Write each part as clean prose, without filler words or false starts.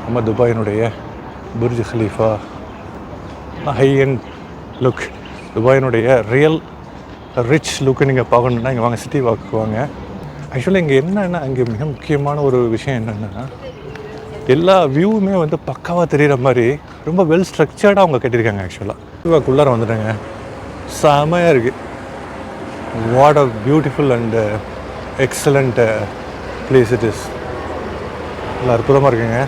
நம்ம துபாயினுடைய Burj Khalifa high end look. துபாயினுடைய ரியல் ரிச் லுக்கு நீங்கள் பார்க்கணுன்னா இங்கே வாங்க, சிட்டி வாக்கு வாங்க. ஆக்சுவலாக இங்கே என்னென்னா, இங்கே மிக முக்கியமான ஒரு விஷயம் என்னென்னா, எல்லா வியூவுமே வந்து பக்காவாக தெரிகிற மாதிரி ரொம்ப வெல் ஸ்ட்ரக்சர்டாக அவங்க கட்டியிருக்காங்க. ஆக்சுவலாக சிட்டி வாக்குள்ளார வந்துட்டாங்க, செமையாக இருக்குது. What a beautiful and excellent place it is. நல்லா அற்புதமாக இருக்குங்க.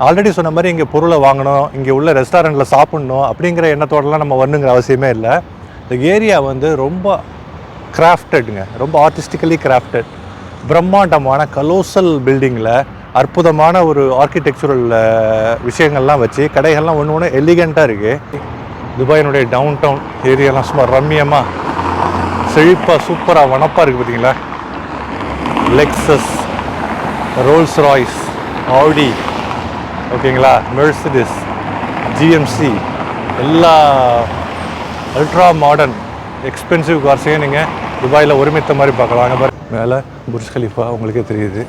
ஆல்ரெடி சொன்ன மாதிரி இங்கே பொருளை வாங்கணும், இங்கே உள்ள ரெஸ்டாரண்ட்டில் சாப்பிட்ணும் அப்படிங்கிற எண்ணத்தோடலாம் நம்ம வரணுங்கிற அவசியமே இல்லை. இந்த ஏரியா வந்து ரொம்ப கிராஃப்டடுங்க, ரொம்ப ஆர்டிஸ்டிக்கலி கிராஃப்டட். பிரம்மாண்டமான கலோசல் பில்டிங்கில் அற்புதமான ஒரு ஆர்கிடெக்சரல் விஷயங்கள்லாம் வச்சு கடைகள்லாம் ஒன்று ஒன்று எலிகண்ட்டாக இருக்குது. துபாயினுடைய டவுன் டவுன் ஏரியாலாம் சும்மா ரம்மியமாக செழிப்பாக சூப்பராக வனப்பாக இருக்குது. பார்த்தீங்களா, லெக்ஸஸ், ரோல்ஸ் ராய்ஸ், ஆடி, ஓகேங்களா, மெர்சிடிஸ், ஜிஎம்சி, எல்லா அல்ட்ரா மாடர்ன் எக்ஸ்பென்சிவ் கார்ஸையும் நீங்கள் துபாயில் ஒருமித்த மாதிரி பார்க்கலாம். அங்கே பாரு, மேலே புர்ஜ் கலீஃபா உங்களுக்கே தெரியுது.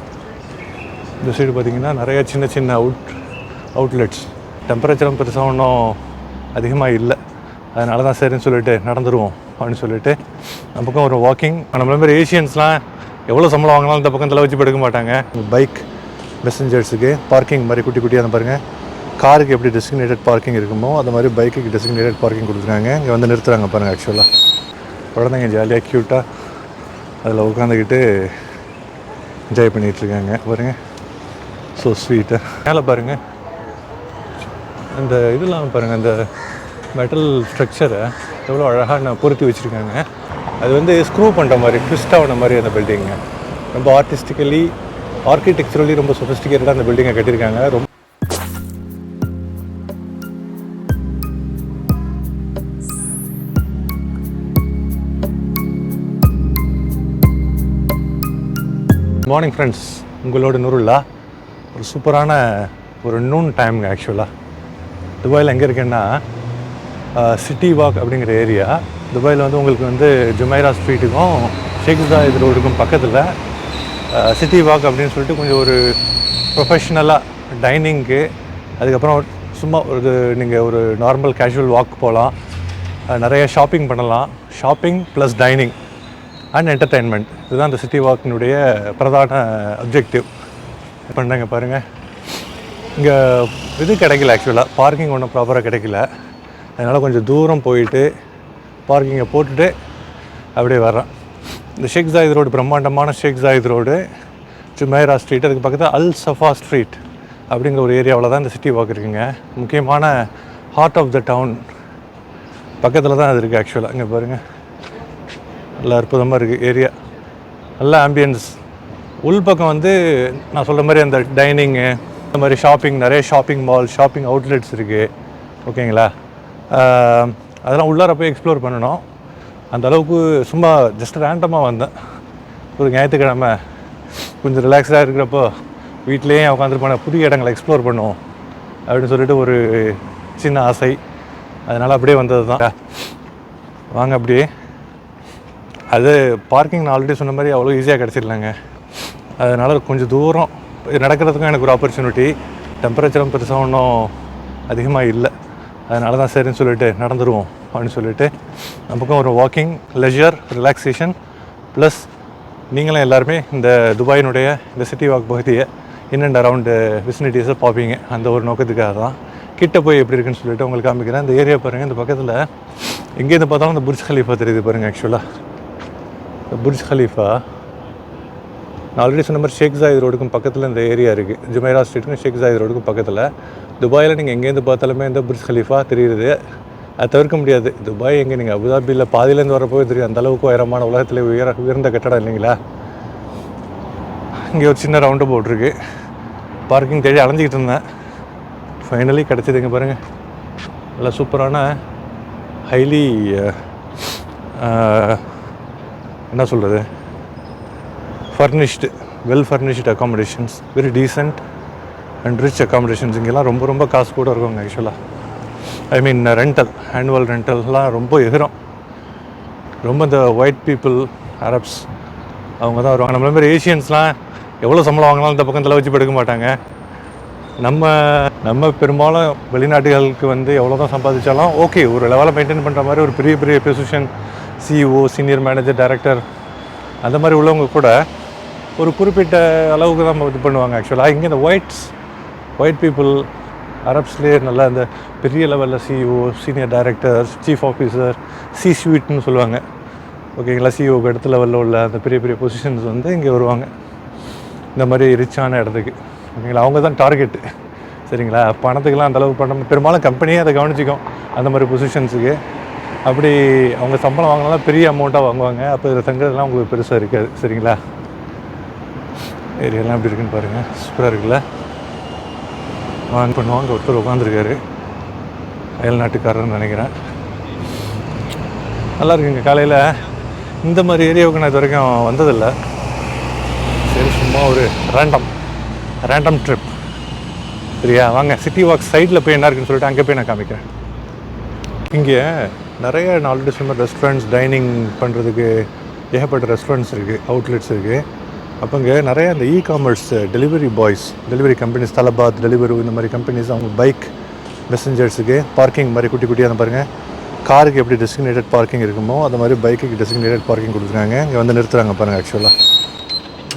இந்த சைடு பார்த்திங்கன்னா நிறைய சின்ன சின்ன அவுட்லெட்ஸ். டெம்பரேச்சரும் பெருசாக ஒன்றும் அதிகமாக இல்லை, அதனால தான் சரின்னு சொல்லிட்டு நடந்துருவோம் அப்படின்னு சொல்லிட்டு நம்ம பக்கம் ஒரு வாக்கிங். நம்மள மாதிரி ஏஷியன்ஸ்லாம் எவ்வளோ சம்பளம் வாங்கினாலும் இந்த பக்கம் தலை வச்சு படுக்க மாட்டாங்க. பைக் மெசஞ்சர்ஸுக்கு பார்க்கிங் மாதிரி குட்டி குட்டியாக அந்த பாருங்கள், காருக்கு எப்படி டெசிக்னேட்டட் பார்க்கிங் இருக்குமோ அந்த மாதிரி பைக்குக்கு டெசிக்னேட்டட் பார்க்கிங் கொடுத்துருக்காங்க. இங்கே வந்து நிறுத்துறாங்க பாருங்கள். ஆக்சுவலாக குழந்தைங்க ஜாலியாக க்யூட்டாக அதில் உட்காந்துக்கிட்டு என்ஜாய் பண்ணிகிட்ருக்காங்க பாருங்கள். ஸோ ஸ்வீட்டாக மேலே பாருங்கள், அந்த இதெல்லாம் பாருங்கள், அந்த மெட்டல் ஸ்ட்ரக்சரை எவ்வளோ அழகாக பொருத்தி வச்சுருக்காங்க. அது வந்து ஸ்க்ரூ பண்ணுற மாதிரி, ட்விஸ்ட் ஆகின மாதிரி அந்த பில்டிங்கு ரொம்ப ஆர்டிஸ்டிக்கலி ஆர்கிடெக்சரலி ரொம்ப சொஃபிஸ்டிகேட்டடாக அந்த பில்டிங்கை கட்டியிருக்காங்க. ரொம்ப மார்னிங் ஃப்ரெண்ட்ஸ், உங்களோட நூறுல்லா. ஒரு சூப்பரான ஒரு நூன் டைமுங்க. ஆக்சுவலாக துபாயில் எங்கே இருக்கேன்னா, சிட்டி வாக் அப்படிங்கிற ஏரியா. துபாயில் வந்து உங்களுக்கு வந்து ஜுமைரா ஸ்ட்ரீட்டுக்கும் ஷேக் ஜாயித் ரோடுக்கும் பக்கத்தில் சிட்டி வாக் அப்படின்னு சொல்லிட்டு கொஞ்சம் ஒரு ப்ரொஃபஷ்னலாக டைனிங்க்கு, அதுக்கப்புறம் சும்மா ஒரு நீங்கள் ஒரு நார்மல் கேஷுவல் வாக் போகலாம், நிறைய ஷாப்பிங் பண்ணலாம். Shopping plus dining and entertainment, இதுதான் இந்த சிட்டி வாக்கினுடைய பிரதான அப்ஜெக்டிவ். பண்ணுறாங்க பாருங்கள். இங்கே இது கிடைக்கல, ஆக்சுவலாக பார்க்கிங் ஒன்றும் ப்ராப்பராக கிடைக்கல. அதனால் கொஞ்சம் தூரம் போயிட்டு பார்க்கிங்கை போட்டுட்டு அப்படியே வர்றேன். இந்த ஷேக் ஜாயித் ரோடு, பிரம்மாண்டமான ஷேக் ஜாயித் ரோடு, ஜுமைரா ஸ்ட்ரீட், அதுக்கு பக்கத்தில் அல் சஃபா ஸ்ட்ரீட் அப்படிங்கிற ஒரு ஏரியாவில் தான் இந்த சிட்டி வாக் இருக்குங்க. முக்கியமான ஹார்ட் ஆஃப் த டவுன் பக்கத்தில் தான் அது இருக்குது. ஆக்சுவலாக இங்கே பாருங்கள், நல்லா அற்புதமாக இருக்குது ஏரியா, நல்ல ஆம்பியன்ஸ். உள்பக்கம் வந்து நான் சொல்கிற மாதிரி அந்த டைனிங்கு, இந்த மாதிரி ஷாப்பிங், நிறைய ஷாப்பிங் மால், ஷாப்பிங் அவுட்லெட்ஸ் இருக்குது. ஓகேங்களா, அதெல்லாம் உள்ளார போய் எக்ஸ்ப்ளோர் பண்ணணும். அந்த அளவுக்கு சும்மா ஜஸ்ட் ரேண்டமாக வந்தேன். ஒரு ஞாயிற்றுக்கிழமை கொஞ்சம் ரிலாக்ஸ்டாக இருக்கிறப்போ வீட்டிலேயே உட்காந்துருப்பான, புதிய இடங்களை எக்ஸ்ப்ளோர் பண்ணுவோம் அப்படின்னு சொல்லிட்டு ஒரு சின்ன ஆசை. அதனால் அப்படியே வந்தது தான். வாங்க அப்படியே. அது பார்க்கிங் நான் ஆல்ரெடி சொன்ன மாதிரி அவ்வளோ ஈஸியாக கிடச்சிடலாங்க. அதனால் கொஞ்சம் தூரம் நடக்கிறதுக்கும் எனக்கு ஒரு ஆப்பர்ச்சுனிட்டி. டெம்பரேச்சரும் பெருசாக ஒன்றும் அதிகமாக இல்லை, அதனால தான் சரின்னு சொல்லிட்டு நடந்துருவோம் அப்படின்னு சொல்லிட்டு நம்ம பக்கம் ஒரு வாக்கிங், லெஜர், ரிலாக்ஸேஷன் ப்ளஸ் நீங்களும் எல்லாருமே இந்த துபாயினுடைய இந்த சிட்டி வாக் பகுதியை இன் அண்ட் அரவுண்டு விசினிட்டிஸை பார்ப்பீங்க. அந்த ஒரு நோக்கத்துக்காக தான் கிட்ட போய் எப்படி இருக்குன்னு சொல்லிட்டு உங்களுக்கு காமிக்கிறேன். இந்த ஏரியா பாருங்கள், இந்த பக்கத்தில் எங்கேருந்து பார்த்தாலும் இந்த புர்ஜ் கலீஃபா தெரியுது பாருங்கள். ஆக்சுவலாக இந்த புர்ஜ் கலீஃபா நான் ஆல்ரெடி சொன்ன மாதிரி ஷேக் ஜாயித் ரோடுக்கும் பக்கத்தில் இந்த ஏரியா இருக்குது. ஜுமைரா ஸ்ட்ரீட்டுக்கும் ஷேக் ஜாயித் ரோடுக்கும் பக்கத்தில். துபாயில் நீங்கள் எங்கேருந்து பார்த்தாலுமே இந்த புர்ஜ் கலீஃபா தெரியுது, அது தவிர்க்க முடியாது. துபாய் எங்கே நீங்கள் அபுதாபியில் பாதியிலேருந்து வரப்போ தெரியும், அந்தளவுக்கு உயரமான உலகத்தில் உயர்ந்த கட்டடம் இல்லைங்களா. இங்கே ஒரு சின்ன ரவுண்டு போட்டிருக்கு. பார்க்கிங் தேடி அலைஞ்சிக்கிட்டு இருந்தேன், ஃபைனலி கிடச்சிதுங்க பாருங்கள். நல்லா சூப்பரான ஹைலி என்ன சொல்கிறது, furnished, well furnished accommodations, very decent and rich accommodations. இங்கெல்லாம் ரொம்ப ரொம்ப காசு கூட இருக்குங்க ஆக்சுவலாக. ஐ மீன் ரெண்டல், ஆனுவல் ரெண்டல்லாம் ரொம்ப எதிரும். ரொம்ப இந்த ஒயிட் பீப்புள், அரப்ஸ் அவங்க தான் வருவாங்க. நம்மள மாதிரி ஏஷியன்ஸ்லாம் எவ்வளோ சம்பளம் வாங்கினாலும் இந்த பக்கம் தலை வச்சு படுக்க மாட்டாங்க. நம்ம நம்ம பெரும்பாலும் வெளிநாட்டுகளுக்கு வந்து எவ்வளோ தான் சம்பாதிச்சாலும் ஓகே ஒரு லெவலில் மெயின்டைன் பண்ணுற மாதிரி ஒரு பெரிய பெரிய position CEO senior manager director அந்த மாதிரி உள்ளவங்க கூட ஒரு குறிப்பிட்ட அளவுக்கு தான் இது பண்ணுவாங்க. ஆக்சுவலாக இங்கே இந்த ஒயிட் பீப்புள் அரப்ஸ்லேயே நல்லா இந்த பெரிய லெவலில் CEO senior director chief officer ஸ்வீட்னு சொல்லுவாங்க ஓகேங்களா. சிஇஓக்கு அடுத்த லெவலில் உள்ள அந்த பெரிய பெரிய பொசிஷன்ஸ் வந்து இங்கே வருவாங்க இந்த மாதிரி ரிச்சான இடத்துக்கு ஓகேங்களா. அவங்க தான் டார்கெட்டு சரிங்களா. பணத்துக்கெலாம் அந்தளவுக்கு பண்ண பெரும்பாலும் கம்பெனியே அதை கவனிச்சிக்கும் அந்த மாதிரி பொசிஷன்ஸுக்கு. அப்படி அவங்க சம்பளம் வாங்கினாலும் பெரிய அமௌண்ட்டாக வாங்குவாங்க. அப்போ இதில் தங்குறதுலாம் உங்களுக்கு பெருசாக இருக்காது சரிங்களா. ஏரியாலாம் எப்படி இருக்குன்னு பாருங்கள், சூப்பராக இருக்குல்ல. பண்ணுவாங்க ஒருத்தர் உட்காந்துருக்காரு, அயல்நாட்டுக்காரர்னு நினைக்கிறேன். நல்லா இருக்குங்க. காலையில் இந்த மாதிரி ஏரியாவுக்கு நான் இது வரைக்கும் வந்ததில்லை. சரி சும்மா ஒரு ரேண்டம் ட்ரிப் சரியா. வாங்க சிட்டி வாக் சைடில் போய் என்ன இருக்குன்னு சொல்லிட்டு அங்கே போய் நான் காமிக்கிறேன். இங்கே நிறைய நான் ஆல்ரெடி சொன்ன ரெஸ்டாரண்ட்ஸ் டைனிங் பண்ணுறதுக்கு ஏகப்பட்ட ரெஸ்டாரண்ட்ஸ் இருக்குது, அவுட்லெட்ஸ் இருக்குது. அப்போ இங்கே நிறைய இந்த காமர்ஸ் டெலிவரி கம்பெனிஸ் தலபாத் டெலிவரி இந்த மாதிரி கம்பெனிஸ் அவங்க பைக் மெசஞ்சர்ஸுக்கு பார்க்கிங் மாதிரி குட்டி குட்டியாக பாருங்கள். காருக்கு எப்படி டெசிக்னேட்டட் பார்க்கிங் இருக்குமோ அந்த மாதிரி பைக்குக்கு டெசிக்னேட்டட் பார்க்கிங் கொடுத்துருக்காங்க. இங்கே வந்து நிறுத்துறாங்க பாருங்கள் ஆக்சுவலாக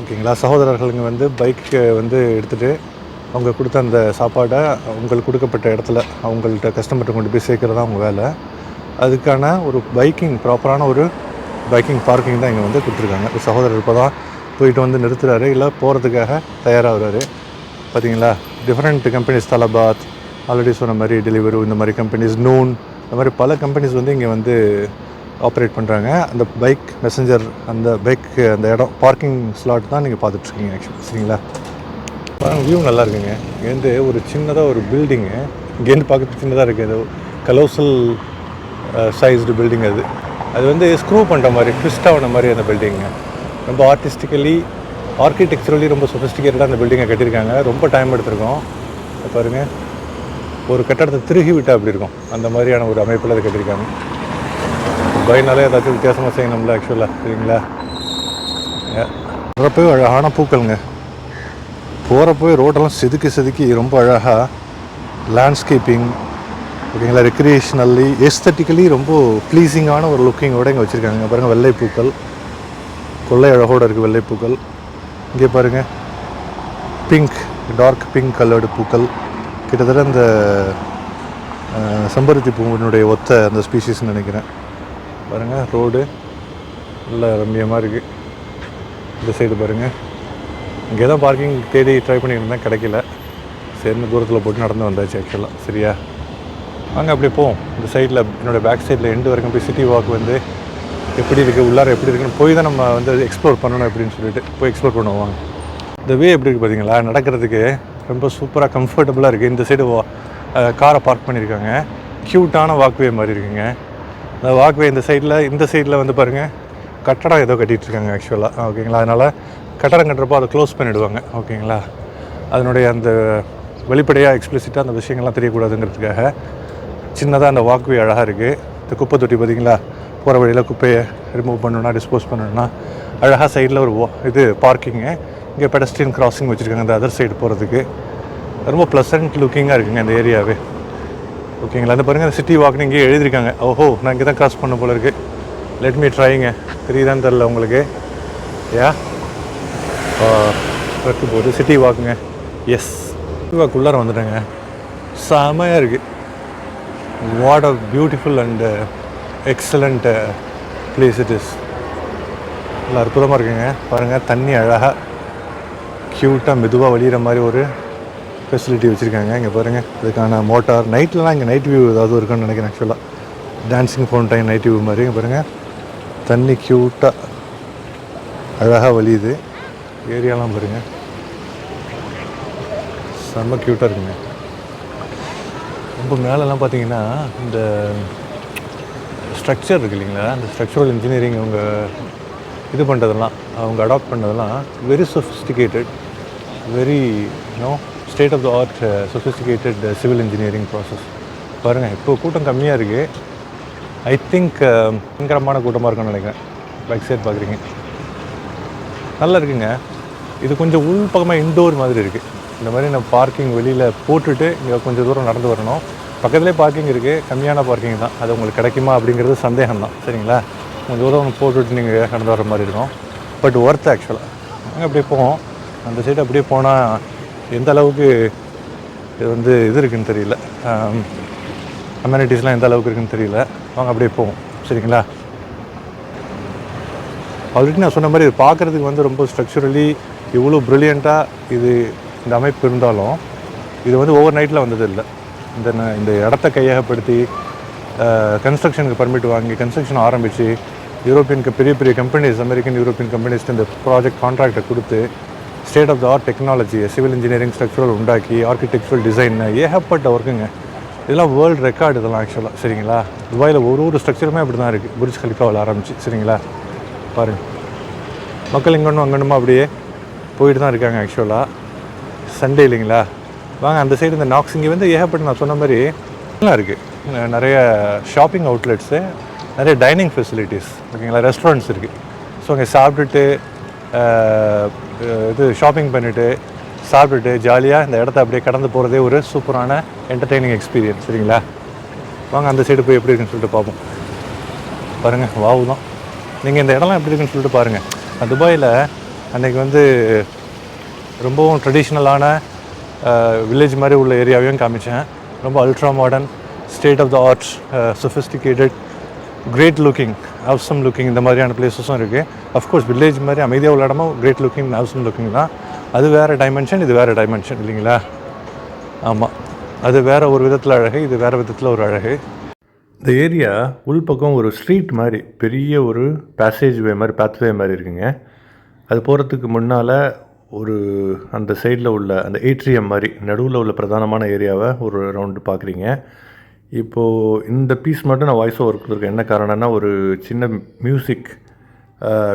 ஓகேங்களா. சகோதரர்கள் இங்கே வந்து பைக்கு வந்து எடுத்துகிட்டு அவங்க கொடுத்த அந்த சாப்பாடை அவங்களுக்கு கொடுக்கப்பட்ட இடத்துல அவங்கள்ட்ட கஸ்டமர்கிட்ட கொண்டு போய் சேர்க்குறது தான் அவங்க வேலை. அதுக்கான ஒரு ப்ராப்பரான ஒரு பைக்கிங் பார்க்கிங் தான் இங்கே வந்து கொடுத்துருக்காங்க. ஒரு சகோதரர் இப்போ தான் போயிட்டு வந்து நிறுத்துறாரு, இல்லை போகிறதுக்காக தயாராகிறாரு. பார்த்தீங்களா, டிஃப்ரெண்ட் கம்பெனிஸ் தலபாத் ஆல்ரெடி சொன்ன மாதிரி டெலிவரி இந்த மாதிரி கம்பெனிஸ் நூன் இந்த மாதிரி பல கம்பெனிஸ் வந்து இங்கே வந்து ஆப்ரேட் பண்ணுறாங்க. அந்த பைக் மெசஞ்சர் அந்த இடம் பார்க்கிங் ஸ்லாட் தான் நீங்கள் பார்த்துட்ருக்கீங்க ஆக்சுவலி சரிங்களா. பாருங்கள் வியூ நல்லா இருக்குங்க. இங்கேருந்து ஒரு சின்னதாக ஒரு பில்டிங்கு இங்கேருந்து பார்க்குறது சின்னதாக இருக்குது. அது கலோசல் சைஸ்டு பில்டிங். அது வந்து ஸ்க்ரூ பண்ணுற மாதிரி ட்விஸ்ட் ஆகின மாதிரி அந்த பில்டிங்கு ரொம்ப ஆர்கிடெக்சரலி ரொம்ப சொஃபிஸ்டிகேட்டடாக அந்த பில்டிங்கை கட்டியிருக்காங்க. ரொம்ப டைம் எடுத்திருக்கோம். பாருங்கள், ஒரு கட்டடத்தை திருகி விட்டால் அப்படி இருக்கும் அந்த மாதிரியான ஒரு அமைப்பில் அதை கட்டியிருக்காங்க. பைனாலே ஏதாச்சும் வித்தியாசமாக செய்யணும்ல ஆக்சுவலாக சரிங்களா. போகிறப்போ அழகான பூக்கள்ங்க, போகிறப்போ ரோடெல்லாம் செதுக்கி ரொம்ப அழகாக லேண்ட்ஸ்கேப்பிங் ஓகேங்களா. ரெக்ரியேஷனல்லி எஸ்தட்டிக்கலி ரொம்ப ப்ளீஸிங்கான ஒரு லுக்கிங்கோடு இங்கே வச்சுருக்காங்க. பாருங்கள் வெள்ளைப்பூக்கள் கொள்ளை அழகோடு இருக்குது வெள்ளைப்பூக்கள். இங்கே பாருங்கள் டார்க் பிங்க் கலர்டு பூக்கள், கிட்டத்தட்ட இந்த செம்பருத்தி பூவினுடைய ஒத்த அந்த ஸ்பீஷீஸ்ன்னு நினைக்கிறேன். பாருங்கள் ரோடு நல்ல ரம்மியமாக இருக்குது. இந்த சைடு பாருங்கள், இங்கே தான் பார்க்கிங் தேடி ட்ரை பண்ணியிருந்தேன், கிடைக்கல. சேர்ந்து தூரத்தில் போட்டு நடந்து வந்தாச்சு ஆக்சுவலாக சரியா. வாங்க அப்படியே போவோம். இந்த சைடில் என்னோடய பேக் சைடில் எண்டு வரைக்கும் போய் சிட்டி வாக் வந்து எப்படி இருக்குது உள்ளார எப்படி இருக்குன்னு போய் தான் நம்ம வந்து எக்ஸ்ப்ளோர் பண்ணணும் அப்படின்னு சொல்லிட்டு போய் எக்ஸ்ப்ளோர் பண்ணுவாங்க. இந்த வே எப்படி இருக்குது பார்த்தீங்களா, நடக்கிறதுக்கு ரொம்ப சூப்பராக கம்ஃபர்டபுளாக இருக்குது. இந்த சைடு காரை பார்க் பண்ணியிருக்காங்க, க்யூட்டான வாக்வே மாதிரி இருக்குங்க. அந்த வாக்வே இந்த சைடில் வந்து பாருங்கள் கட்டடம் ஏதோ கட்டிகிட்ருக்காங்க ஆக்சுவலாக ஓகேங்களா. அதனால் கட்டடம் கட்டுறப்போ அதை க்ளோஸ் பண்ணிவிடுவாங்க ஓகேங்களா. அதனுடைய அந்த வெளிப்படையாக எக்ஸ்பிளிசிட்டாக அந்த விஷயங்கள்லாம் தெரியக்கூடாதுங்கிறதுக்காக சின்னதாக அந்த வாக்வே அழகாக இருக்குது. இந்த குப்பை தொட்டி பார்த்திங்களா, போகிற வழியில் குப்பையை ரிமூவ் பண்ணணுன்னா டிஸ்போஸ் பண்ணணுன்னா அழகாக சைடில் ஒரு பார்க்கிங்கு. இங்கே பெடஸ்ட்ரியன் கிராசிங் வச்சுருக்காங்க அந்த அதர் சைடு போகிறதுக்கு. ரொம்ப ப்ளசன்ட் லுக்கிங்காக இருக்குங்க இந்த ஏரியாவே ஓகேங்களா. அந்த பாருங்கள் சிட்டி வாக்னு இங்கே எழுதியிருக்காங்க. ஓஹோ, நான் இங்கே தான் கிராஸ் பண்ண போல இருக்குது. லெட் மீ ட்ரைங்க, தெரியுதான்னு தெரில உங்களுக்கு. போகுது சிட்டி வாக்குங்க. எஸ், சிட்டி வாக் உள்ளார வந்துட்டேங்க. செமையாக இருக்குது. What a beautiful and excellent place it is. நல்லா அற்புதமாக இருக்குங்க. பாருங்கள் தண்ணி அழகாக க்யூட்டாக மெதுவாக வழிகிற மாதிரி ஒரு ஃபெசிலிட்டி வச்சுருக்காங்க. இங்கே பாருங்கள் இதுக்கான மோட்டார். நைட்லலாம் இங்கே நைட் வியூ ஏதாவது இருக்குன்னு நினைக்கிறேன் ஆக்சுவலாக. டான்ஸிங் ஃபவுண்டைன் நைட் வியூ மாதிரி. இங்கே பாருங்கள் தண்ணி க்யூட்டாக அழகாக வழியுது. ஏரியாலாம் பாருங்கள் செம்ம க்யூட்டாக இருக்குங்க. ரொம்ப மேலெல்லாம் பார்த்தீங்கன்னா இந்த ஸ்ட்ரக்சர் இருக்குது இல்லைங்களா, அந்த ஸ்ட்ரக்சரல் இன்ஜினியரிங் அவங்க இது பண்ணுறதெல்லாம் அவங்க அடாப்ட் பண்ணதெல்லாம் very sophisticated, very state of the art sophisticated civil engineering process. பாருங்கள் இப்போ கூட்டம் கம்மியாக இருக்குது. ஐ திங்க் பயங்கரமான கூட்டமாக இருக்குன்னு நினைக்கிறேன். பேக் சைட் பார்க்குறீங்க நல்லா இருக்குங்க. இது கொஞ்சம் உள் பக்கமாக இன்டோர் மாதிரி இருக்குது இந்த மாதிரி நம்ம பார்க்கிங் வெளியில் போட்டுட்டு இங்கே கொஞ்சம் தூரம் நடந்து வரணும். பக்கத்துலேயே பார்க்கிங் இருக்குது, கம்மியான பார்க்கிங் தான். அது உங்களுக்கு கிடைக்குமா அப்படிங்கிறது சந்தேகம் தான். சரிங்களா, கொஞ்சம் தூரம் போட்டுவிட்டு நீங்கள் நடந்து வர மாதிரி இருக்கும். பட் ஒர்த் ஆக்சுவலாக. நாங்கள் அப்படியே போவோம். அந்த சைடு அப்படியே போனால் எந்த அளவுக்கு இது இது இருக்குதுன்னு தெரியல, அம்யூனிட்டிஸ்லாம் எந்த அளவுக்கு இருக்குதுன்னு தெரியல. வாங்க அப்படியே போவோம். சரிங்களா, ஆல்ரெடி நான் சொன்ன மாதிரி இது பார்க்குறதுக்கு ரொம்ப ஸ்ட்ரக்சரலி இவ்வளோ ப்ரில்லியண்ட்டாக இந்த அமைப்பு இருந்தாலும் இது ஓவர் நைட்டில் வந்தது இல்லை. இந்த இடத்த கையகப்படுத்தி கன்ஸ்ட்ரக்ஷனுக்கு பர்மிட் வாங்கி கன்ஸ்ட்ரக்ஷன் ஆரம்பித்து யூரோப்பியனுக்கு பெரிய பெரிய கம்பெனிஸ், அமெரிக்கன் யூரோப்பியன் கம்பெனிஸ்க்கு இந்த ப்ராஜெக்ட் கான்ட்ராக்டை கொடுத்து state of the art technology, civil engineering structural உண்டாக்கி ஆர்கிடெக்சரல் டிசைன் ஏகப்பட்ட ஒர்க்குங்க. இதெல்லாம் வேர்ல்டு ரெக்கார்டு இதெல்லாம் ஆக்சுவலாக. சரிங்களா, துபாயில் ஒரு ஸ்ட்ரக்சருமே அப்படி தான் இருக்குது. புர்ஜ் கலிஃபாவில் ஆரம்பிச்சு. சரிங்களா, பாருங்கள், மக்கள் இங்கொன்னும் அங்கொன்னுமா அப்படியே போயிட்டு தான் இருக்காங்க. ஆக்சுவலாக சண்டே இல்லைங்களா, வாங்க அந்த சைடு இந்த நாக்ஸ் இங்கே ஏகப்பட்ட நான் சொன்ன மாதிரி எல்லாம் இருக்குது. நிறைய ஷாப்பிங் அவுட்லெட்ஸு, நிறைய டைனிங் ஃபெசிலிட்டிஸ், ஓகேங்களா, ரெஸ்டாரண்ட்ஸ் இருக்குது. ஸோ அங்கே சாப்பிட்டுட்டு ஷாப்பிங் பண்ணிவிட்டு சாப்பிட்டுட்டு ஜாலியாக இந்த இடத்த அப்படியே கடந்து போகிறதே ஒரு சூப்பரான என்டர்டெய்னிங் எக்ஸ்பீரியன்ஸ். சரிங்களா, வாங்க அந்த சைடு போய் எப்படி இருக்குன்னு சொல்லிட்டு பார்ப்போம். பாருங்கள், வாவு தான். நீங்கள் இந்த இடம்லாம் எப்படி இருக்குன்னு சொல்லிட்டு பாருங்கள். துபாயில் அன்றைக்கி ரொம்பவும் ட்ரெடிஷ்னலான வில்லேஜ் மாதிரி உள்ள ஏரியாவையும் காமிச்சேன். ரொம்ப ultra modern, state of the art, sophisticated, great looking, awesome looking இந்த மாதிரியான பிளேஸஸும் இருக்குது. அஃப்கோர்ஸ் வில்லேஜ் மாதிரி அமைதியாக உள்ள இடமும் கிரேட் லுக்கிங், அவசம் லுக்கிங் தான். அது வேறு டைமென்ஷன், இது வேறு டைமென்ஷன் இல்லைங்களா. ஆமாம், அது வேறு ஒரு விதத்தில் அழகு, இது வேறு விதத்தில் ஒரு அழகு. இந்த ஏரியா உள்பக்கம் ஒரு ஸ்ட்ரீட் மாதிரி, பெரிய ஒரு பேசேஜ் வே மாதிரி, பாத்வே மாதிரி இருக்குங்க. அது போகிறதுக்கு முன்னால் அந்த சைடில் உள்ள அந்த ஏட்ரியம் மாதிரி நடுவில் உள்ள பிரதானமான ஏரியாவை ஒரு ரவுண்டு பார்க்குறீங்க. இப்போது இந்த பீஸ் மட்டும் நான் வாய்ஸ் ஓவர் கொடுத்துருக்கேன். என்ன காரணம்னா, ஒரு சின்ன மியூசிக்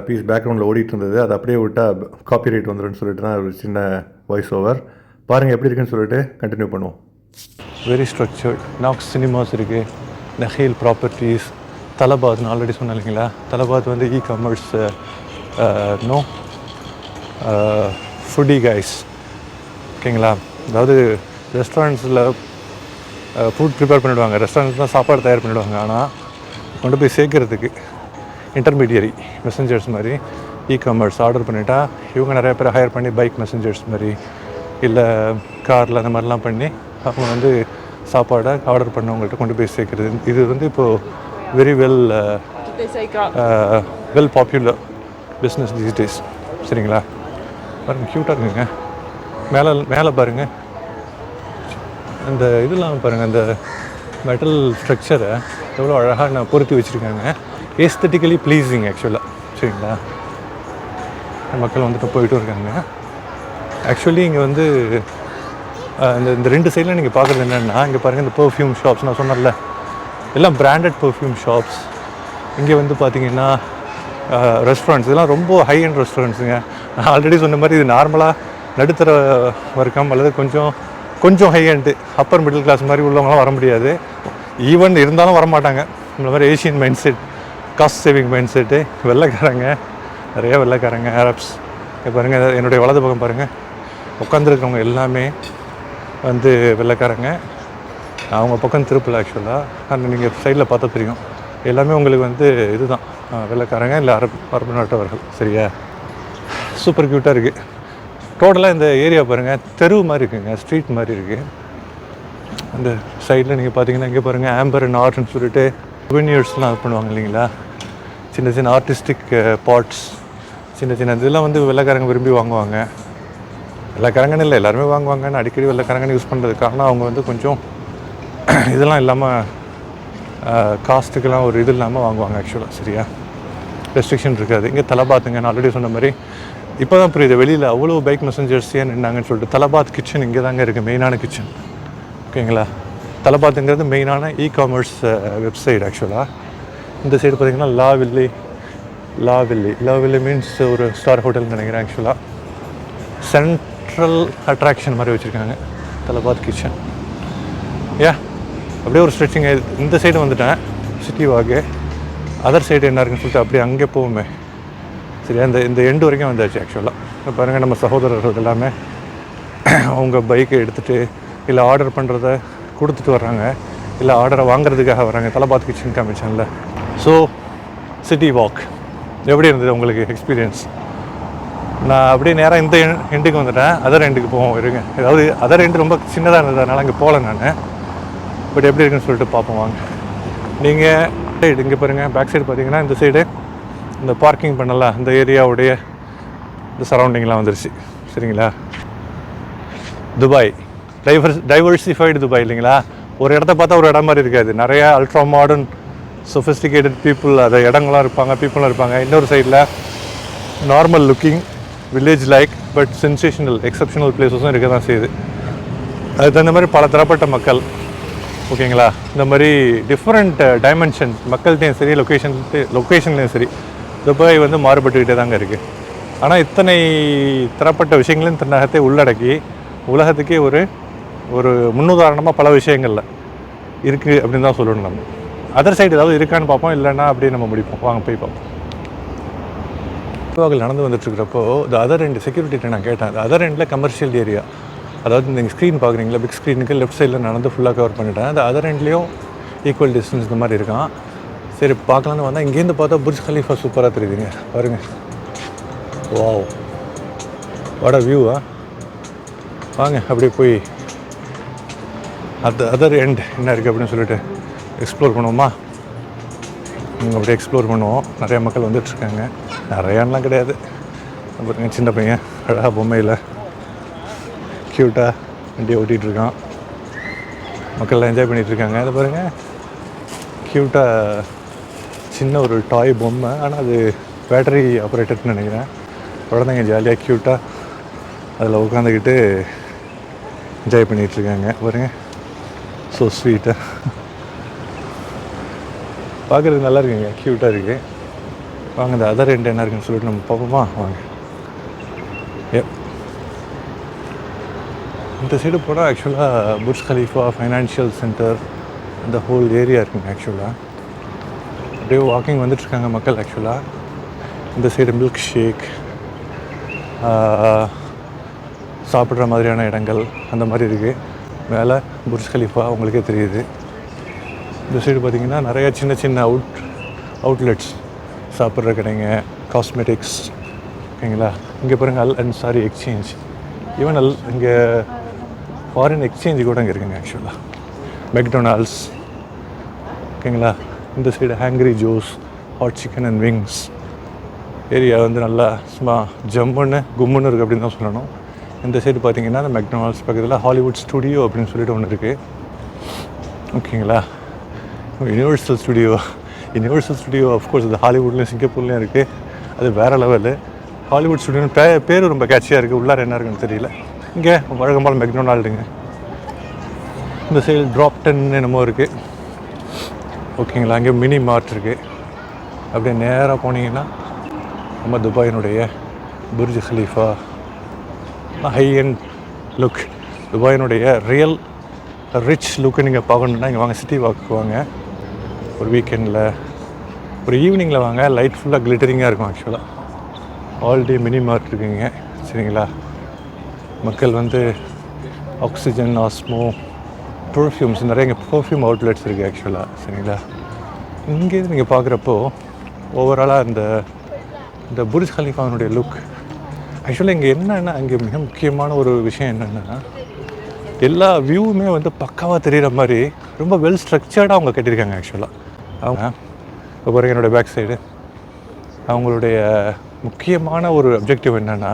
பீஸ் பேக்ரவுண்டில் ஓடிட்டு இருந்தது. அது அப்படியே விட்டால் காப்பிரைட் வந்துடும்னு சொல்லிட்டு தான் ஒரு சின்ன வாய்ஸ் ஓவர். பாருங்கள் எப்படி இருக்குன்னு சொல்லிட்டு கண்டினியூ பண்ணுவோம். Very structured. நாக்ஸ் சினிமாஸ் இருக்குது, நஹீல் ப்ராப்பர்ட்டிஸ், தலபாத்னு ஆல்ரெடி சொன்னேன் இல்லைங்களா. Talabat e commerce, no foodie guys, ஓகேங்களா. அதாவது ரெஸ்டாரண்ட்ஸில் ஃபுட் ப்ரிப்பேர் பண்ணிவிடுவாங்க, ரெஸ்டாரண்ட்ஸ் தான் சாப்பாடு தயார் பண்ணிவிடுவாங்க. ஆனால் கொண்டு போய் சேர்க்குறதுக்கு இன்டர்மீடியரி மெசஞ்சர்ஸ் மாதிரி காமர்ஸ் ஆர்டர் பண்ணிட்டா இவங்க நிறைய பேர் ஹையர் பண்ணி பைக் மெசஞ்சர்ஸ் மாதிரி இல்லை காரில் அந்த மாதிரிலாம் பண்ணி அவங்க சாப்பாடை ஆர்டர் பண்ணவங்கள்ட்ட கொண்டு போய் சேர்க்குறது. இது இப்போது very well popular business these days. சரிங்களா, பாருங்கள், க்யூட்டாக இருக்குங்க. மேலே பாருங்கள், அந்த இதெல்லாம் பாருங்கள், அந்த மெட்டல் ஸ்ட்ரக்சரை எவ்வளோ அழகாக நான் பொருத்தி வச்சுருக்காங்க. ஏஸ்தட்டிக்கலி ப்ளீஸிங் ஆக்சுவலாக. சரிங்களா, மக்கள் போயிட்டும் இருக்காங்க. ஆக்சுவலி இங்கே இந்த ரெண்டு சைடில் நீங்கள் பார்க்குறது என்னென்னா, இங்கே பாருங்கள், இந்த பெர்ஃப்யூம் ஷாப்ஸ் நான் சொன்னேன்ல, எல்லாம் பிராண்டட் பெர்ஃப்யூம் ஷாப்ஸ். இங்கே பார்த்தீங்கன்னா ரெஸ்டாரண்ட்ஸ், இதெல்லாம் ரொம்ப ஹை அண்ட் ரெஸ்டாரண்ட்ஸுங்க. நான் ஆல்ரெடி சொன்ன மாதிரி இது நார்மலாக நடுத்தர வர்க்கம் அல்லது கொஞ்சம் high end upper middle class மாதிரி உள்ளவங்களாம் வர முடியாது. ஈவன் இருந்தாலும் வரமாட்டாங்க. இந்த மாதிரி Asian mind set, cost saving mind set, வெள்ளைக்காரங்க, நிறைய வெள்ளைக்காரங்க, அரப்ஸ். இப்போ பாருங்கள், என்னுடைய வலது பக்கம் பாருங்கள், உட்காந்துருக்கவங்க எல்லாமே வெள்ளைக்காரங்க. அவங்க பக்கம் திருப்பல ஆக்சுவலாக. அந்த நீங்கள் சைடில் பார்த்தா தெரியும், எல்லாமே உங்களுக்கு இதுதான் வெள்ளைக்காரங்க இல்லை அரபு நாட்டவர்கள். சரியா, சூப்பர் க்யூட்டாக இருக்குது. டோட்டலாக இந்த ஏரியா பாருங்கள், தெரு மாதிரி இருக்குங்க, ஸ்ட்ரீட் மாதிரி இருக்குது. அந்த சைடில் நீங்கள் பார்த்தீங்கன்னா இங்கே பாருங்கள், ஆம்பர் அண்ட் ஆர்ட்னு சொல்லிட்டு வெனியர்ஸ்லாம் இது பண்ணுவாங்க இல்லைங்களா. சின்ன சின்ன ஆர்டிஸ்டிக் பாட்ஸ், சின்ன இதெல்லாம் வெள்ளைக்காரங்க விரும்பி வாங்குவாங்க. வெள்ளைக்காரங்கன்னு இல்லை, எல்லாருமே வாங்குவாங்கன்னு அடிக்கடி வெள்ளைக்காரங்கன்னு யூஸ் பண்ணுறது காரணம் அவங்க கொஞ்சம் இதெல்லாம் இல்லாமல் காஸ்ட்டுக்கெல்லாம் ஒரு இது இல்லாமல் வாங்குவாங்க ஆக்சுவலாக. சரியா, ரெஸ்ட்ரிக்ஷன் இருக்காது. இங்கே தலபாத்துங்க, நான் ஆல்ரெடி சொன்ன மாதிரி இப்போ தான் புரியுது வெளியில் அவ்வளோ பைக் மெசஞ்சர்ஸ் ஏன் நின்னாங்கன்னு சொல்லிட்டு. தலபாத் கிச்சன் இங்கே தாங்க இருக்குது, மெயினான கிச்சன். ஓகேங்களா, தலபாத்துங்கிறது மெயினான காமர்ஸ் வெப்சைட் ஆக்சுவலாக. இந்த சைடு பார்த்திங்கன்னா லா வில்லி மீன்ஸ் ஒரு ஸ்டார் ஹோட்டல்னு நினைக்கிறேன். ஆக்சுவலாக சென்ட்ரல் அட்ராக்ஷன் மாதிரி வச்சுருக்காங்க தலபாத் கிச்சன். அப்படியே ஒரு ஸ்ட்ரெச்சிங். இந்த சைடு வந்துட்டேன், சிட்டி வாக்கு. அதர் சைடு என்ன இருக்குன்னு சொல்லிட்டு அப்படியே அங்கே போவோமே. சரியா, இந்த எண்டு வரைக்கும் வந்தாச்சு ஆக்சுவலாக. பாருங்கள், நம்ம சகோதரர்கள் எல்லாமே அவங்க பைக்கை எடுத்துகிட்டு இல்லை ஆர்டர் பண்ணுறத கொடுத்துட்டு வர்றாங்க, இல்லை ஆர்டரை வாங்குறதுக்காக வராங்க. தலபாத் கிச்சன் காமிச்சேன்ல. ஸோ சிட்டி வாக் எப்படி இருந்தது உங்களுக்கு எக்ஸ்பீரியன்ஸ்? நான் அப்படியே நேராக இந்த எண்டுக்கு வந்துட்டேன். அதர் எண்டுக்கு போவோம் இருங்க. அதாவது அதர் எண்டு ரொம்ப சின்னதாக இருந்தது, அதனால் அங்கே போகல நான். பட் எப்படி இருக்குன்னு சொல்லிட்டு பார்ப்போம் வாங்க. நீங்கள் இங்கே பாருங்கள், பேக் சைடு பார்த்தீங்கன்னா இந்த சைடு இந்த பார்க்கிங் பண்ணலாம், இந்த ஏரியாவுடைய இந்த சரௌண்டிங்லாம் வந்துருச்சு. சரிங்களா? துபாய் டைவர்சிஃபைடு துபாய் இல்லைங்களா? ஒரு இடத்த பார்த்தா ஒரு இடம் மாதிரி இருக்காது. நிறையா அல்ட்ரா மாடர்ன் சொஃபிஸ்டிகேட்டட் பீப்புள், அதை இடங்களாம் இருப்பாங்க, பீப்புளாக இருப்பாங்க. இன்னொரு சைடில் normal looking village like but sensational exceptional பிளேஸஸும் இருக்க தான் செய்யுது. அதுக்கு தகுந்த மாதிரி பல தரப்பட்ட மக்கள். ஓகேங்களா? இந்த மாதிரி டிஃப்ரெண்ட் டைமென்ஷன்ஸ் மக்கள்கிட்டையும் சரி, லொக்கேஷன்லேயும் சரி துபாய் வந்து மாறுபட்டுக்கிட்டே தாங்க இருக்குது. ஆனால் இத்தனை தரப்பட்ட விஷயங்களையும் தன்னகத்தை உள்ளடக்கி உலகத்துக்கே ஒரு முன்னுதாரணமாக பல விஷயங்களில் இருக்குது அப்படின்னு தான் சொல்லணும். நம்ம அதர் சைடு ஏதாவது இருக்கான்னு பார்ப்போம், இல்லைன்னா அப்படியே நம்ம முடிப்போம். வாங்க போய் பார்ப்போம். துபாயில் நடந்து வந்துட்டுருக்கிறப்போ இந்த அதர் எண்டு செக்யூரிட்டிகிட்ட நான் கேட்டேன். அது அதர் எண்டில் கமர்ஷியல் ஏரியா, அதாவது நீங்கள் ஸ்க்ரீன் பார்க்குறீங்களா, பிக் ஸ்க்ரீனுக்கு லெஃப்ட் சைடில் நடந்து ஃபுல்லாக கவர் பண்ணிட்டேன். அந்த அதர் எண்ட்லேயும் ஈக்குவல் டிஸ்டன்ஸ் இந்த மாதிரி இருக்கான். சரி பார்க்கலான்னு வந்தால் இங்கேருந்து பார்த்தா புர்ஜ் கலீஃபா சூப்பராக தெரியுதுங்க பாருங்கள். வாவ், வாட் அ வியூவா. வாங்க அப்படியே போய் அதர் எண்ட் என்ன இருக்குது அப்படின்னு சொல்லிட்டு எக்ஸ்ப்ளோர் பண்ணுவோமா? நீங்கள் அப்படியே எக்ஸ்ப்ளோர் பண்ணுவோம். நிறையா மக்கள் வந்துட்டுருக்காங்க. நிறையான்லாம் கிடையாது. பாருங்க, சின்ன பையன் அழகாக பொம்மையில் க்யூட்டாக வண்டியை ஓட்டிகிட்ருக்கான். மக்கள்லாம் என்ஜாய் பண்ணிகிட்ருக்காங்க. அதை பாருங்கள், க்யூட்டாக சின்ன ஒரு டாய் பொம்மை, ஆனால் அது பேட்டரி ஆப்ரேட்டட்னு நினைக்கிறேன். குழந்தைங்க ஜாலியாக க்யூட்டாக அதில் உட்காந்துக்கிட்டு என்ஜாய் பண்ணிகிட்ருக்காங்க. பாருங்கள், ஸோ ஸ்வீட்டாக பார்க்குறதுக்கு நல்லா இருக்குங்க, க்யூட்டாக இருக்குது. வாங்க இந்த அதர் எண்ட் என்ன இருக்குன்னு சொல்லிட்டு நம்ம பார்ப்போமா? வாங்க. இந்த சைடு போனால் ஆக்சுவலாக புர்ஜ் கலீஃபா, ஃபைனான்ஷியல் சென்டர், அந்த ஹோல் ஏரியா இருக்குங்க. ஆக்சுவலாக அப்படியே வாக்கிங் வந்துட்டுருக்காங்க மக்கள். ஆக்சுவலாக இந்த சைடு மில்க் ஷேக் சாப்பிட்ற மாதிரியான இடங்கள் அந்த மாதிரி இருக்குது. மேலே புர்ஜ் கலீஃபா உங்களுக்கே தெரியுது. இந்த சைடு பார்த்திங்கன்னா நிறையா சின்ன சின்ன அவுட்லெட்ஸ், சாப்பிட்ற கடைங்க, காஸ்மெட்டிக்ஸ். ஓகேங்களா? இங்கே பாருங்கள், அல் அன்சாரி எக்ஸ்சேஞ்ச். ஈவன் இங்கே ஃபாரின் எக்ஸ்சேஞ்சு கூட இங்கே இருக்குங்க. ஆக்சுவலாக மெக்டொனால்ட்ஸ். ஓகேங்களா? இந்த side Hungry Joe's, hot chicken and wings. Area வந்து நல்லா சும்மா ஜம்முன்னு கும்முன்னு இருக்குது அப்படின்னு தான் சொல்லணும். இந்த சைடு பார்த்திங்கன்னா அந்த மெக்டொனால்ட்ஸ் பக்கத்தில் ஹாலிவுட் ஸ்டுடியோ அப்படின்னு சொல்லிட்டு ஒன்று இருக்குது. ஓகேங்களா? யூனிவர்சல் ஸ்டுடியோ ஆஃப்கோர்ஸ் அது ஹாலிவுட்லேயும் சிங்கப்பூர்லேயும் இருக்குது. அது வேறு லெவலு. ஹாலிவுட் ஸ்டுடியோன்னு பேர் ரொம்ப கேட்சியாக இருக்குது. உள்ளார என்ன இருக்குன்னு தெரியல. இங்கே வழக்கம்போல் மெக்டொனால்டுங்க. இந்த சைடு ட்ராப்டன் என்னமோ இருக்குது. ஓகேங்களா? அங்கே மினி மார்ட் இருக்குது. அப்படியே நேராக போனீங்கன்னா நம்ம துபாயினுடைய Burj Khalifa high end look, துபாயினுடைய ரியல் ரிச் லுக்கு நீங்கள் பார்க்கணுன்னா இங்கே வாங்க, சிட்டி வாக்கு வாங்க. ஒரு வீக்கெண்டில் ஒரு ஈவினிங்கில் வாங்க. லைட் ஃபுல்லாக கிளிட்டரிங்காக இருக்கும். ஆக்சுவலாக ஆல் டே மினி மார்ட் இருக்குங்க. சரிங்களா? மக்கள் வந்து ஆக்சிஜன், ஆஸ்மோ, பர்ஃப்யூம்ஸ், நிறைய இங்கே பர்ஃப்யூம் அவுட்லெட்ஸ் இருக்குது. ஆக்சுவலாக சரிங்களா? இங்கேருந்து நீங்கள் பார்க்குறப்போ ஓவராலாக இந்த புர்ஜ் கலீஃபானுடைய லுக். ஆக்சுவலாக இங்கே என்னென்னா, இங்கே மிக முக்கியமான ஒரு விஷயம் என்னென்னா, எல்லா வியூவுமே வந்து பக்காவாக தெரிகிற மாதிரி ரொம்ப வெல் ஸ்ட்ரக்சர்டாக அவங்க கட்டியிருக்காங்க. ஆக்சுவலாக அவங்க இப்போ பாருங்க, என்னோடய பேக் சைடு அவங்களுடைய முக்கியமான ஒரு அப்ஜெக்டிவ் என்னென்னா,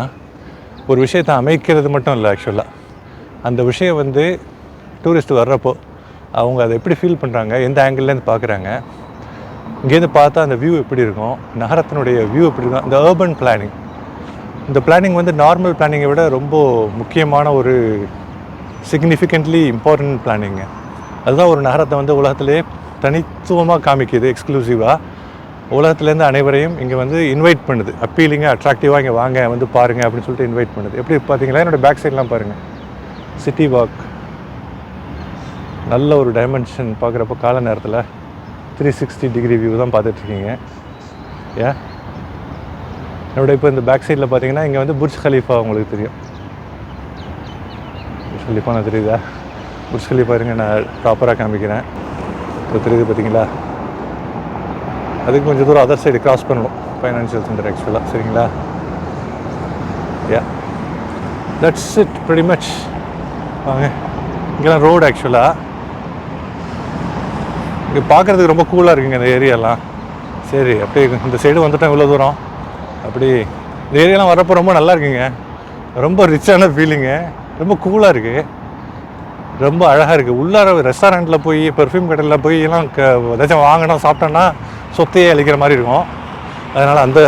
ஒரு விஷயத்தை அமைக்கிறது மட்டும் இல்லை. ஆக்சுவலாக அந்த விஷயம் வந்து டூரிஸ்ட் வர்றப்போ அவங்க அதை எப்படி ஃபீல் பண்ணுறாங்க, எந்த ஆங்கிள்லேருந்து பார்க்குறாங்க, இங்கேருந்து பார்த்தா அந்த வியூ எப்படி இருக்கும், நகரத்தினுடைய வியூ எப்படி இருக்கும். இந்த அர்பன் பிளானிங், இந்த பிளானிங் வந்து நார்மல் பிளானிங்கை விட ரொம்ப முக்கியமான ஒரு சிக்னிஃபிகண்ட்லி இம்பார்ட்டன்ட் பிளானிங்க. அதுதான் ஒரு நகரத்தை வந்து உலகத்திலே தனித்துவமாக காமிக்குது, எக்ஸ்க்ளூசிவாக. உலகத்துலேருந்து அனைவரையும் இங்கே வந்து இன்வைட் பண்ணுது, அப்பீலிங்காக, அட்ராக்டிவாக இங்கே வாங்க வந்து பாருங்கள் அப்படின்னு சொல்லிட்டு இன்வைட் பண்ணுது. எப்படி பார்த்தீங்களா? என்னோடய பேக் சைட்லாம் பாருங்கள், சிட்டி வாக். நல்ல ஒரு டைமென்ஷன் பார்க்குறப்போ கால நேரத்தில் 360 டிகிரி வியூ தான் பார்த்துட்ருக்கீங்க. ஏன் என்னோட இப்போ இந்த பேக் சைடில் பார்த்தீங்கன்னா இங்கே வந்து புர்ஜ் கலீஃபா உங்களுக்கு தெரியும். கலிஃபா நான் தெரியுதா? புர்ஜ் கலிஃபா இருங்க, நான் ப்ராப்பராக காமிக்கிறேன். இப்போ தெரியுது பார்த்தீங்களா? அதுக்கு கொஞ்சம் தூரம் அதர் சைடு கிராஸ் பண்ணணும், ஃபைனான்ஷியல் சென்டர் ஆக்சுவலாக. சரிங்களா? யா, தட்ஸ் இட் ப்ரெட்டி மச். வாங்க, இங்கெல்லாம் ரோடு ஆக்சுவலாக. இங்கே பார்க்குறதுக்கு ரொம்ப கூலாக இருக்குங்க இந்த ஏரியாலாம். சரி, அப்படியே இந்த சைடு வந்துட்டோம் இவ்வளோ தூரம். அப்படி இந்த ஏரியாலாம் வரப்போ ரொம்ப நல்லா இருக்குங்க. ரொம்ப ரிச்சான ஃபீலிங்கு, ரொம்ப கூலாக இருக்குது, ரொம்ப அழகாக இருக்குது. உள்ளார ரெஸ்டாரண்ட்டில் போய் பெர்ஃப்யூம் கடையில் போய் எல்லாம் ஏதாச்சும் வாங்கினோம் சாப்பிட்டோன்னா சொத்தையே அழிக்கிற மாதிரி இருக்கும். அதனால் அந்த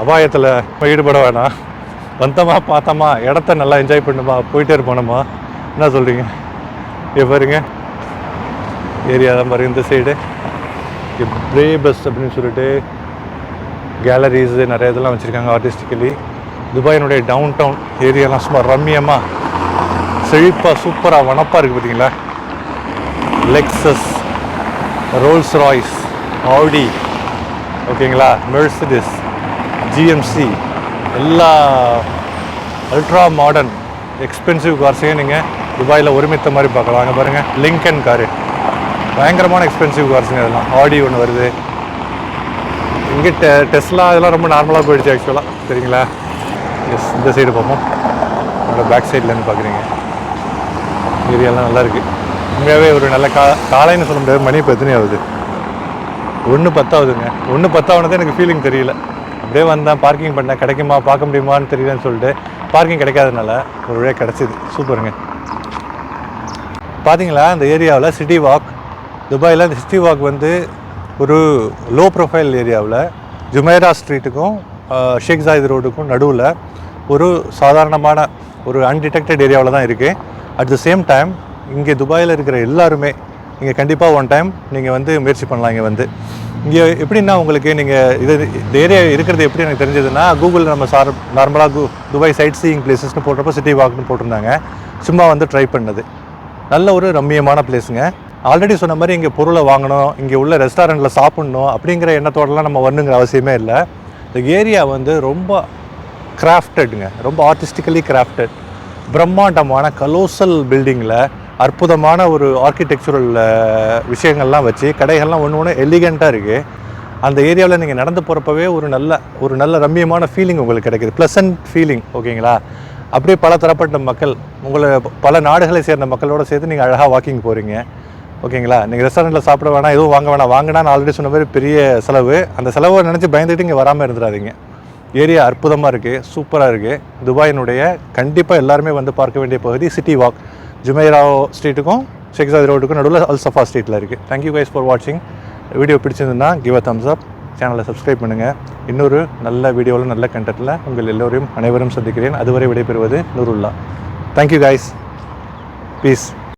அபாயத்தில் ஈடுபட வேணாம். வந்தோமா பார்த்தோமா இடத்த நல்லா என்ஜாய் பண்ணுமா போயிட்டே இருப்போனோமா. என்ன சொல்கிறீங்க? இங்கே பாருங்க, ஏரியா தான் பாருங்க. இந்த சைடு பிரே பஸ் அப்படின்னு சொல்லிட்டு கேலரிஸு நிறைய இதெல்லாம் வச்சுருக்காங்க ஆர்டிஸ்டிக்கலி. துபாயினுடைய டவுன் டவுன் ஏரியாலாம் சும்மா ரம்மியமாக செழிப்பாக சூப்பராக வனப்பாக இருக்குது பார்த்தீங்களா. லெக்ஸஸ், ரோல்ஸ் ராய்ஸ், ஆடி, ஓகேங்களா, மெர்சிடிஸ், ஜிஎம்சி, எல்லா அல்ட்ரா மாடர்ன் எக்ஸ்பென்சிவ் கார்ஸையும் நீங்கள் துபாயில் ஒருமித்த மாதிரி பார்க்கலாம். அங்கே பாருங்கள், லிங்கன் காரு, பயங்கரமான எக்ஸ்பென்சிவ் கார்ஸுங்க. அதெல்லாம் ஆடி ஒன்று வருது. இங்கே டெஸ்லா இதெல்லாம் ரொம்ப நார்மலாக போயிடுச்சு ஆக்சுவலாக. சரிங்களா? எஸ், இந்த சைடு பார்ப்போம். என்னோடய பேக் சைட்லேருந்து பார்க்குறீங்க. ஏரியாலாம் நல்லா இருக்குது. உண்மையாகவே ஒரு நல்ல காலைன்னு சொல்ல முடியாது. மணி இப்போ எத்தனை ஆகுது? 1:10 1:10 எனக்கு ஃபீலிங் தெரியல. அப்படியே வந்தேன், பார்க்கிங் பண்ணேன், கிடைக்குமா பார்க்க முடியுமான்னு தெரியலன்னு சொல்லிட்டு பார்க்கிங் கிடைக்காதனால ஒரு வழியாக கிடச்சிது. சூப்பருங்க. பார்த்தீங்களா, இந்த ஏரியாவில் சிட்டி வாக், துபாயில் இந்த சிட்டி வாக் வந்து ஒரு லோ ப்ரொஃபைல் ஏரியாவில் ஜுமைரா ஸ்ட்ரீட்டுக்கும் ஷேக் ஜாயித் ரோடுக்கும் நடுவில் ஒரு சாதாரணமான ஒரு அன்டிடெக்டட் ஏரியாவில் தான் இருக்குது. அட் த சேம் டைம் இங்கே துபாயில் இருக்கிற எல்லாருமே இங்கே கண்டிப்பாக ஒன் டைம் நீங்கள் வந்து முயற்சி பண்ணலாம். இங்கே எப்படின்னா உங்களுக்கு நீங்கள் இந்த ஏரியா இருக்கிறது எப்படி எனக்கு தெரிஞ்சதுன்னா, கூகுள் நம்ம நார்மலாக துபாய் சைட் சீயிங் பிளேசஸ்னு போடுறப்போ சிட்டி வாக்னு போட்டிருந்தாங்க. சும்மா வந்து ட்ரை பண்ணது. நல்ல ஒரு ரம்மியமான பிளேஸுங்க. ஆல்ரெடி சொன்ன மாதிரி இங்கே பொருளை வாங்கணும், இங்கே உள்ள ரெஸ்டாரண்ட்டில் சாப்பிட்ணும் அப்படிங்கிற எண்ணத்தோடலாம் நம்ம வரணுங்கிற அவசியமே இல்லை. இந்த ஏரியா வந்து ரொம்ப கிராஃப்டடுங்க, ரொம்ப ஆர்டிஸ்டிக்கலி கிராஃப்டட், பிரம்மாண்டமான கலோசல் பில்டிங்கில் அற்புதமான ஒரு ஆர்கிடெக்சுரல் விஷயங்கள்லாம் வச்சு கடைகள்லாம் ஒன்று ஒன்று எலிகண்ட்டாக இருக்குது. அந்த ஏரியாவில் நீங்கள் நடந்து போகிறப்பவே ஒரு நல்ல ரம்மியமான ஃபீலிங் உங்களுக்கு கிடைக்கிது, ப்ளசன்ட் ஃபீலிங். ஓகேங்களா? அப்படியே பல தரப்பட்ட மக்கள், உங்களை பல நாடுகளை சேர்ந்த மக்களோடு சேர்த்து நீங்கள் அழகாக வாக்கிங் போகிறீங்க. ஓகேங்களா? நீங்கள் ரெஸ்டாரண்ட்டில் சாப்பிட வேணாம், எதுவும் வாங்க வேணாம். வாங்கினான்னு ஆல்ரெடி சொன்ன மாதிரி பெரிய செலவு. அந்த செலவை நினச்சி பயந்துட்டு இங்கே வராமல் இருந்துடாதீங்க. ஏரியா அற்புதமாக இருக்குது, சூப்பராக இருக்குது. துபாயினுடைய கண்டிப்பாக எல்லாருமே வந்து பார்க்க வேண்டிய பகுதி சிட்டி வாக். ஜுமைரா ஸ்ட்ரீட்டுக்கும் ஷேக் ஜாயித் ரோடுக்கும் நடுவில் அல் சஃபா ஸ்ட்ரீட்டில் இருக்குது. தேங்க்யூ கைஸ் ஃபார் வாட்சிங். வீடியோ பிடிச்சிருந்ததுன்னா கிவ் அ தம்ஸ் அப். சேனலை சப்ஸ்கிரைப் பண்ணுங்கள். இன்னொரு நல்ல வீடியோவில் நல்ல கண்டென்ட்டில் உங்கள் எல்லோரையும் அனைவரும் சந்திக்கிறேன். அதுவரை விடைபெறுவது நூருல்லா. Thank you guys. பீஸ்.